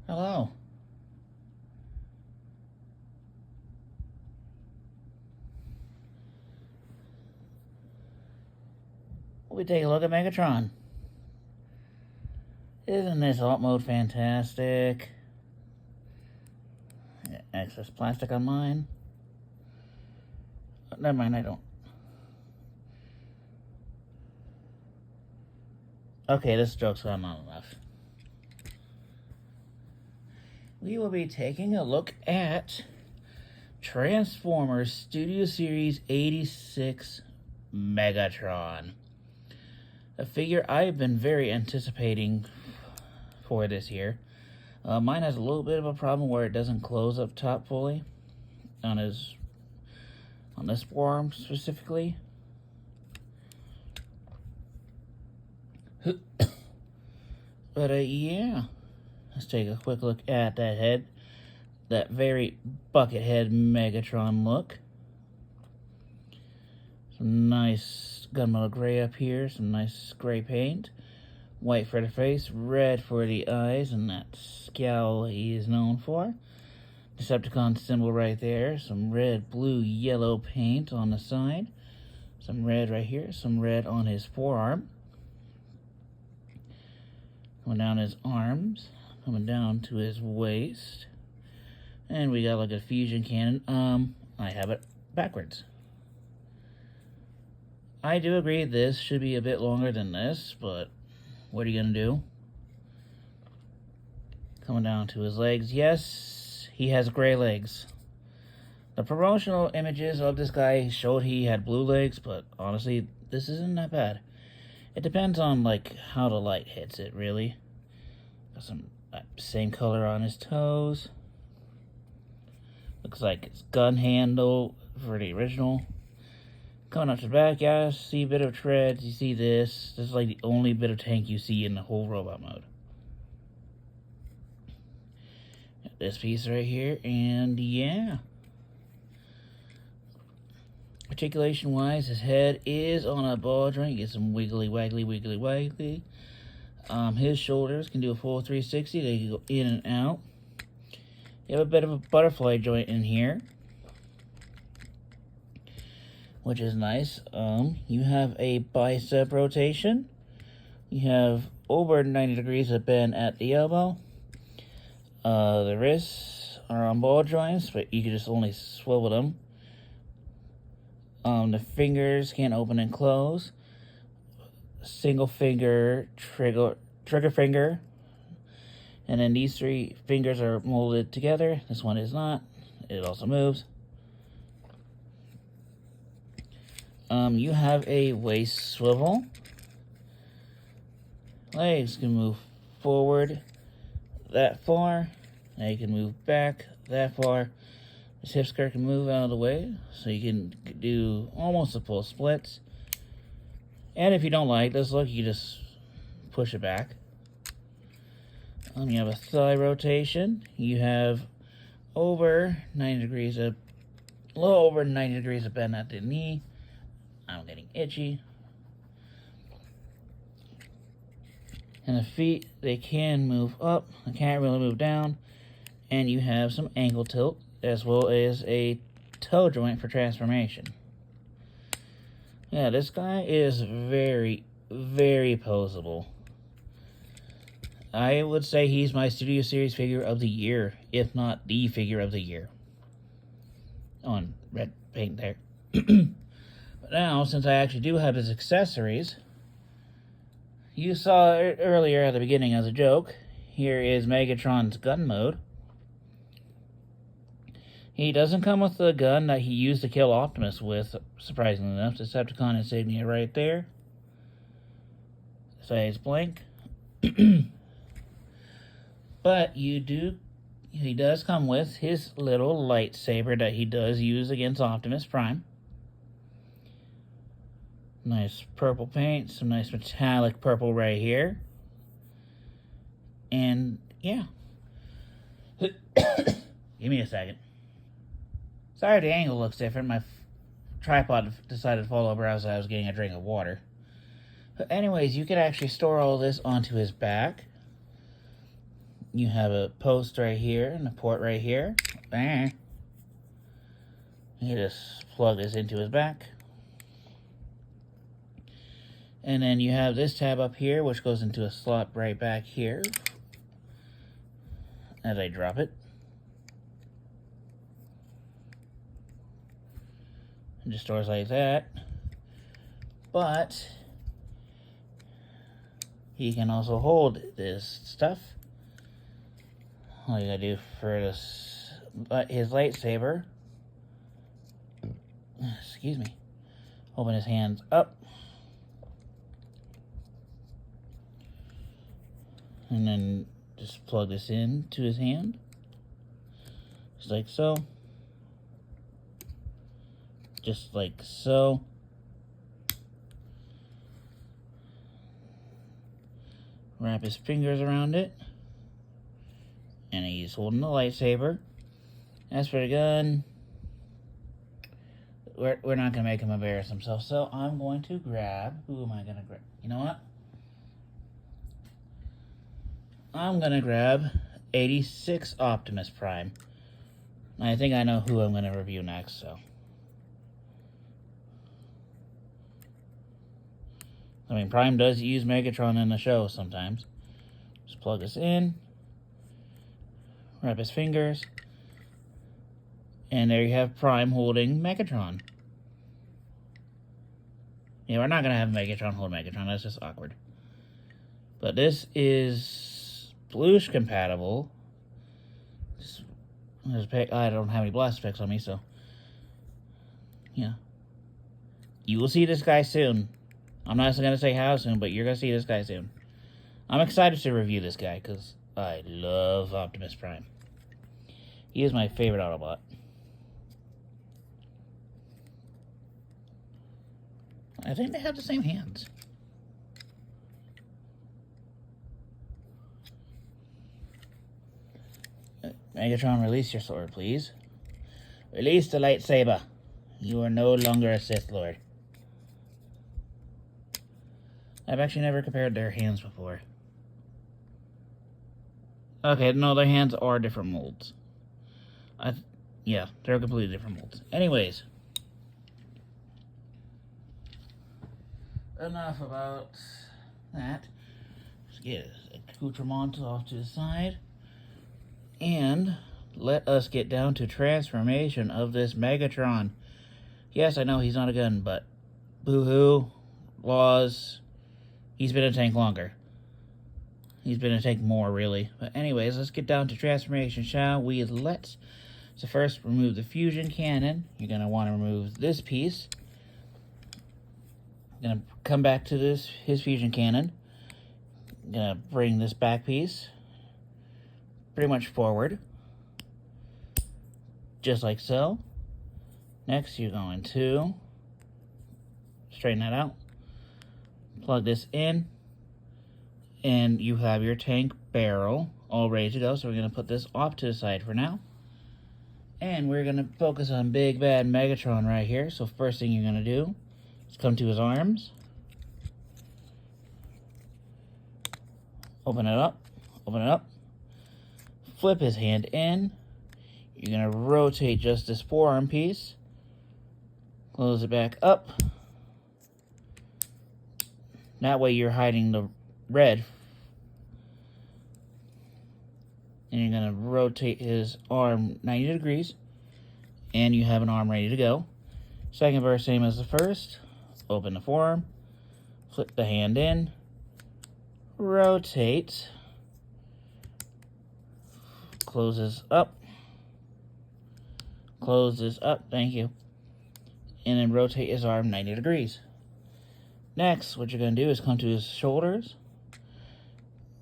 Hello. We take a look at Megatron. Isn't this alt mode fantastic? Excess plastic on mine. Never mind, I don't. Okay, this joke's not enough. We will be taking a look at Transformers Studio Series 86 Megatron. A figure I've been very anticipating for this year. Mine has a little bit of a problem where it doesn't close up top fully on this forearm specifically. But yeah, let's take a quick look at that head. That very buckethead Megatron look. Some nice gunmetal gray up here, some nice gray paint. White for the face, red for the eyes, and that scowl he is known for. Decepticon symbol right there, some red, blue, yellow paint on the side. Some red right here, some red on his forearm. Coming down his arms, coming down to his waist. And we got like a fusion cannon. I have it backwards. I do agree this should be a bit longer than this, but what are you gonna do? Coming down to his legs. Yes, he has gray legs. The promotional images of this guy showed he had blue legs, but honestly, this isn't that bad. It depends on like how the light hits it, really. Got some same color on his toes. Looks like it's gun handle for the original. Coming up to the back, yeah, see a bit of treads. You see this. This is like the only bit of tank you see in the whole robot mode. Got this piece right here, and yeah. Articulation-wise, his head is on a ball joint. You get some wiggly, waggly, wiggly, waggly. His shoulders can do a full 360. They can go in and out. You have a bit of a butterfly joint in here, which is nice. You have a bicep rotation. You have over 90 degrees of bend at the elbow. The wrists are on ball joints, but you can just only swivel them. The fingers can open and close. Single finger, trigger finger. And then these three fingers are molded together. This one is not. It also moves. You have a waist swivel. Legs can move forward that far. Now you can move back that far. This hip skirt can move out of the way, so you can do almost a full splits. And if you don't like this look, you just push it back. You have a thigh rotation. You have over 90 degrees of, a little over 90 degrees of bend at the knee. I'm getting itchy. And the feet, they can move up. They can't really move down. And you have some ankle tilt, as well as a toe joint for transformation. Yeah, this guy is very, very poseable. I would say he's my Studio Series figure of the year, if not the figure of the year. On red paint there. But now, since I actually do have his accessories, you saw it earlier at the beginning as a joke. Here is Megatron's gun mode. He doesn't come with the gun that he used to kill Optimus with, surprisingly enough. Decepticon insignia right there. Says blank. But he does come with his little lightsaber that he does use against Optimus Prime. Nice purple paint, some nice metallic purple right here. And yeah. Give me a second. Sorry the angle looks different. My tripod decided to fall over as I was getting a drink of water. But anyways, you can actually store all this onto his back. you have a post right here and a port right here. You just plug this into his back. And then you have this tab up here, which goes into a slot right back here as I drop it. It just stores like that. But he can also hold this stuff. All you gotta do for this, his lightsaber, excuse me, open his hands up. And then just plug this in to his hand, just like so. Just like so. Wrap his fingers around it. And he's holding the lightsaber. As for the gun, we're not going to make him embarrass himself. So I'm going to grab, who am I going to grab? You know what? I'm going to grab 86 Optimus Prime. I think I know who I'm going to review next, so. I mean, Prime does use Megatron in the show sometimes. Just plug this in. Wrap his fingers. And there you have Prime holding Megatron. Yeah, we're not going to have Megatron hold Megatron. That's just awkward. But this is Bluish compatible. I don't have any blast effects on me, so. Yeah. You will see this guy soon. I'm not going to say how soon, but you're going to see this guy soon. I'm excited to review this guy, because I love Optimus Prime. He is my favorite Autobot. I think they have the same hands. Megatron, release your sword, please. Release the lightsaber. You are no longer a Sith Lord. I've actually never compared their hands before. Okay, no, their hands are different molds. Yeah, they're completely different molds. Anyways. Enough about that. Let's get his accoutrements off to the side. And let us get down to transformation of this Megatron. Yes, I know he's not a gun, but boo-hoo, laws, he's been a tank longer. He's been a tank more, really. But anyways, let's get down to transformation, shall we? So first, remove the fusion cannon. You're going to want to remove this piece. I'm going to come back to his fusion cannon. I'm going to bring this back piece pretty much forward, just like so. Next, you're going to straighten that out, plug this in, and you have your tank barrel all ready to go. So we're going to put this off to the side for now, and we're going to focus on Big Bad Megatron right here. So first thing you're going to do is come to his arms, open it up, flip his hand in. You're going to rotate just this forearm piece. Close it back up. That way you're hiding the red. And you're going to rotate his arm 90 degrees. And you have an arm ready to go. Second verse, same as the first. Open the forearm. Flip the hand in. Rotate. Close this up. Close this up, thank you. And then rotate his arm 90 degrees. Next, what you're going to do is come to his shoulders.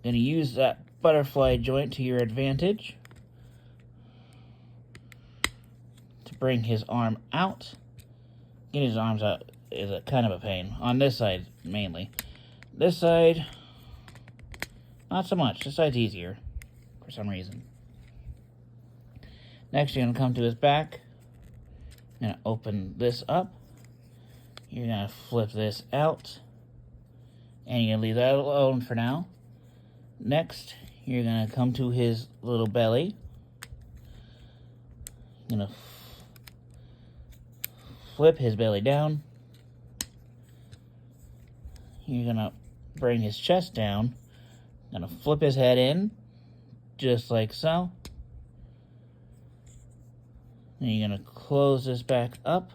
Going to use that butterfly joint to your advantage to bring his arm out. Getting his arms out is a kind of a pain. On this side, mainly. This side, not so much. This side's easier for some reason. Next, you're going to come to his back. You're going to open this up. You're going to flip this out. And you're going to leave that alone for now. Next, You're gonna come to his little belly. You're gonna flip his belly down. You're gonna bring his chest down. Gonna flip his head in, just like so. And you're gonna close this back up.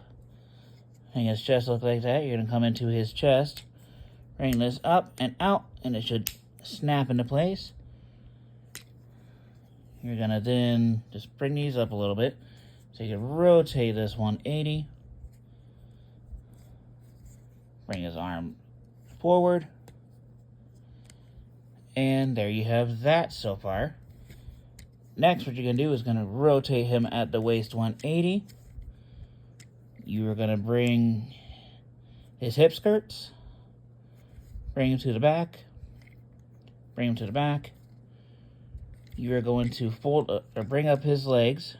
Make his chest look like that. You're gonna come into his chest, bring this up and out, and it should snap into place. You're gonna then just bring these up a little bit, so you can rotate this 180. Bring his arm forward. And there you have that so far. Next, what you're going to do is going to rotate him at the waist 180. You are going to bring his hip skirts. Bring him to the back. Bring him to the back. You are going to fold or bring up his legs.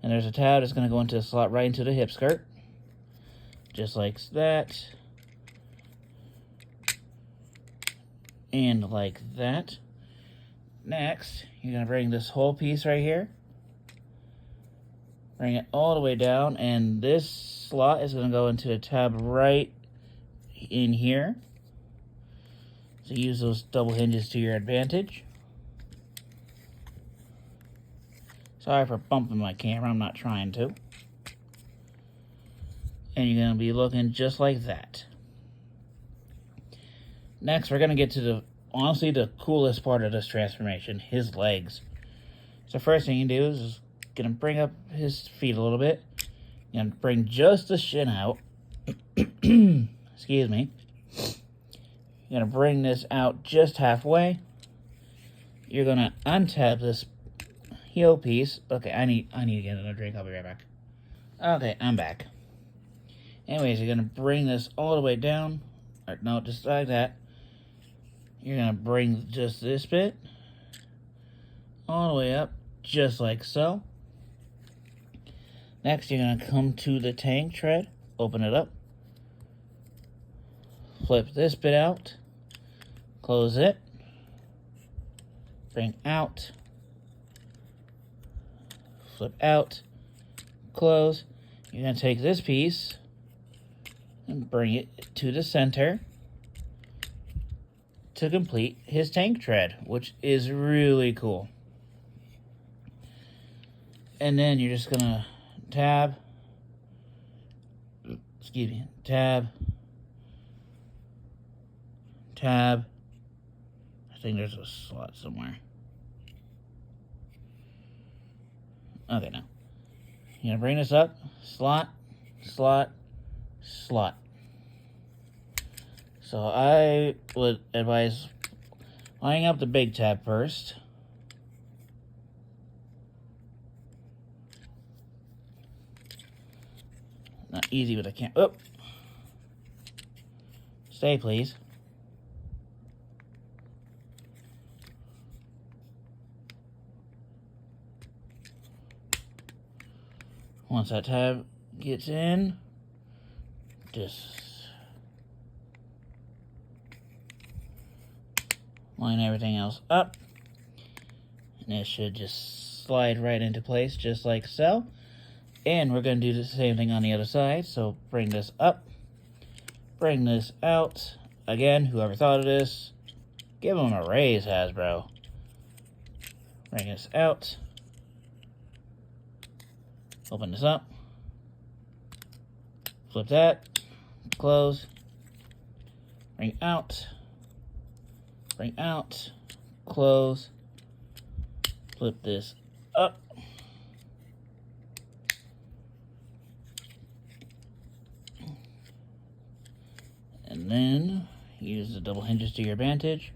And there's a tab that's going to go into the slot right into the hip skirt. Just like that. And like that. Next, you're going to bring this whole piece right here. Bring it all the way down, and this slot is going to go into a tab right in here. So use those double hinges to your advantage. Sorry for bumping my camera, I'm not trying to. And you're going to be looking just like that. Next, we're going to get to honestly the coolest part of this transformation, his legs. So first thing you do is just going to bring up his feet a little bit. You're going to bring just the shin out. Excuse me. You're going to bring this out just halfway. You're going to untap this heel piece. Okay, I need to get another drink. I'll be right back. Okay, I'm back. Anyways, you're going to bring this all the way down. Or, no, just like that. You're going to bring just this bit all the way up, just like so. Next, you're going to come to the tank tread, open it up, flip this bit out, close it, bring out, flip out, close. You're going to take this piece and bring it to the center to complete his tank tread, which is really cool. And then you're just gonna tab, tab, I think there's a slot somewhere. Okay, now you're gonna bring this up, slot, slot, slot. So I would advise lining up the big tab first. Not easy with a cam. Oh! Stay, please. Once that tab gets in, just line everything else up, and it should just slide right into place just like so. And we're going to do the same thing on the other side. So bring this up, bring this out. Again, whoever thought of this, give them a raise, Hasbro. Bring this out, open this up, flip that, close, bring out, close, flip this up, and then use the double hinges to your advantage.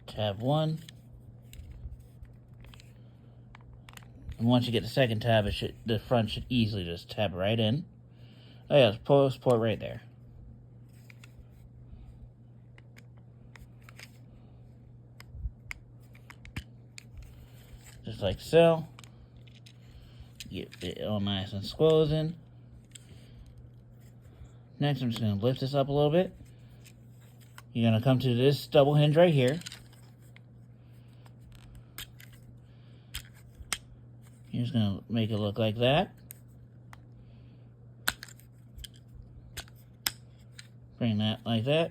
Tab 1. And once you get the second tab, the front should easily just tab right in. Oh yeah, there's port right there. Just like so. Get it all nice and squozen. Next, I'm just going to lift this up a little bit. You're going to come to this double hinge right here. You're just going to make it look like that. Bring that like that.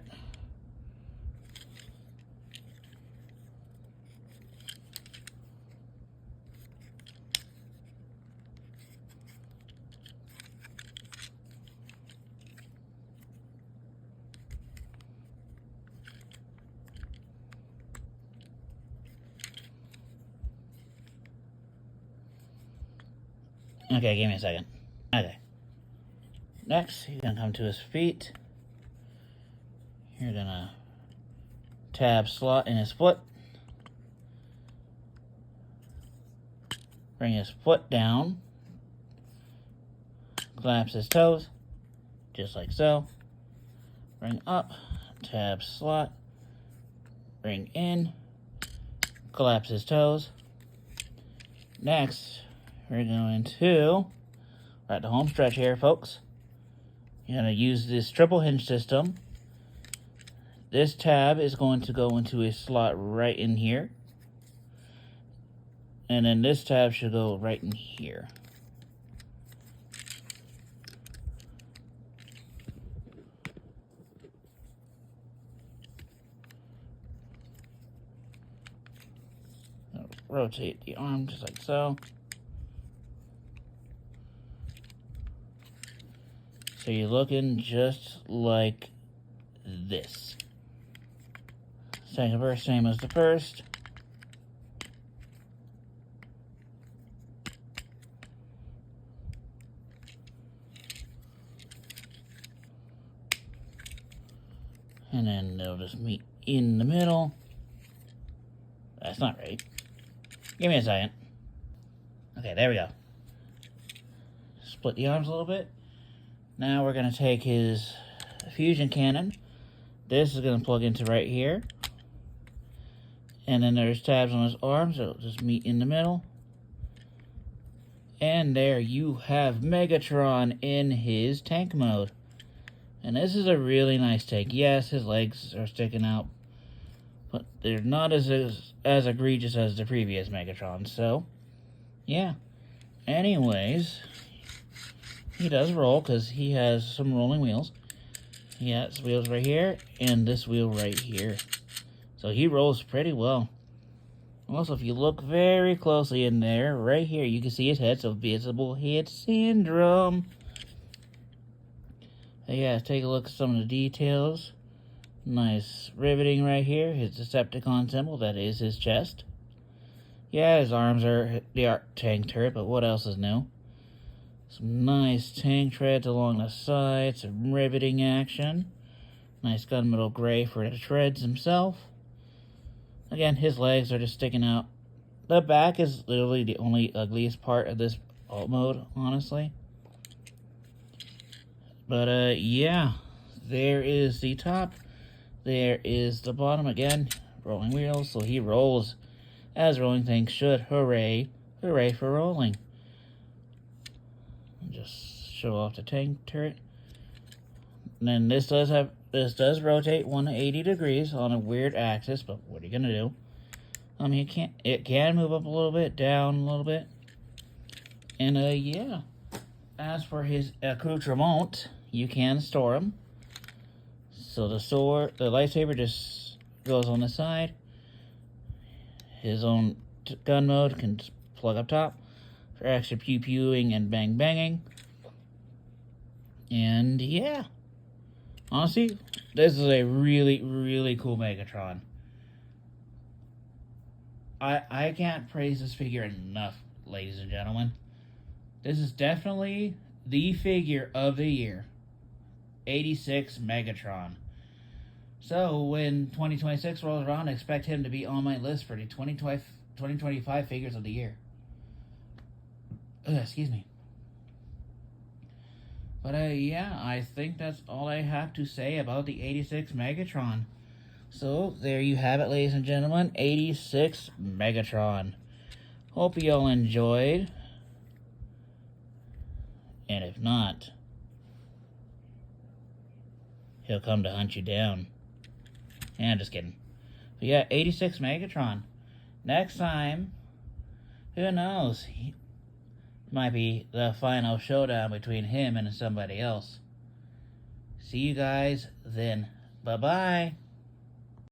Okay, give me a second. Okay. Next, you're going to come to his feet. You're going to tab slot in his foot. Bring his foot down. Collapse his toes. Just like so. Bring up. Tab slot. Bring in. Collapse his toes. Next, we're going to, we're at the home stretch here, folks. You're going to use this triple hinge system. This tab is going to go into a slot right in here. And then this tab should go right in here. Rotate the arm just like so. So you're looking just like this. Second verse, same as the first. And then they'll just meet in the middle. That's not right. Give me a second. Okay, there we go. Split the arms a little bit. Now we're going to take his fusion cannon. This is going to plug into right here. And then there's tabs on his arms. It'll just meet in the middle. And there you have Megatron in his tank mode. And this is a really nice tank. Yes, his legs are sticking out, but they're not as egregious as the previous Megatron. So, yeah. Anyways, he does roll because he has some rolling wheels. He has wheels right here and this wheel right here. So he rolls pretty well. Also, if you look very closely in there, right here, you can see his head. So visible head syndrome. Yeah, take a look at some of the details. Nice riveting right here. His Decepticon symbol, that is his chest. Yeah, his arms are the tank turret, but what else is new? Some nice tank treads along the side, some riveting action. Nice gunmetal gray for the treads himself. Again, his legs are just sticking out. The back is literally the only ugliest part of this alt mode, honestly. But, yeah, there is the top. There is the bottom again. Rolling wheels, so he rolls as rolling things should. Hooray. Hooray for rolling. Just show off the tank turret. And then this does rotate 180 degrees on a weird axis, but what are you gonna do? It can move up a little bit, down a little bit. And yeah. As for his accoutrement, you can store them. So the lightsaber just goes on the side. His own gun mode can plug up top for extra pew-pewing and bang-banging. And yeah. Honestly, this is a really, really cool Megatron. I can't praise this figure enough, ladies and gentlemen. This is definitely the figure of the year. 86 Megatron. So, when 2026 rolls around, expect him to be on my list for the 2025 figures of the year. Excuse me. But, yeah, I think that's all I have to say about the 86 Megatron. So, there you have it, ladies and gentlemen. 86 Megatron. Hope you all enjoyed. And if not, he'll come to hunt you down. Yeah, I'm just kidding. But yeah, 86 Megatron. Next time, who knows? He might be the final showdown between him and somebody else. See you guys then. Bye-bye.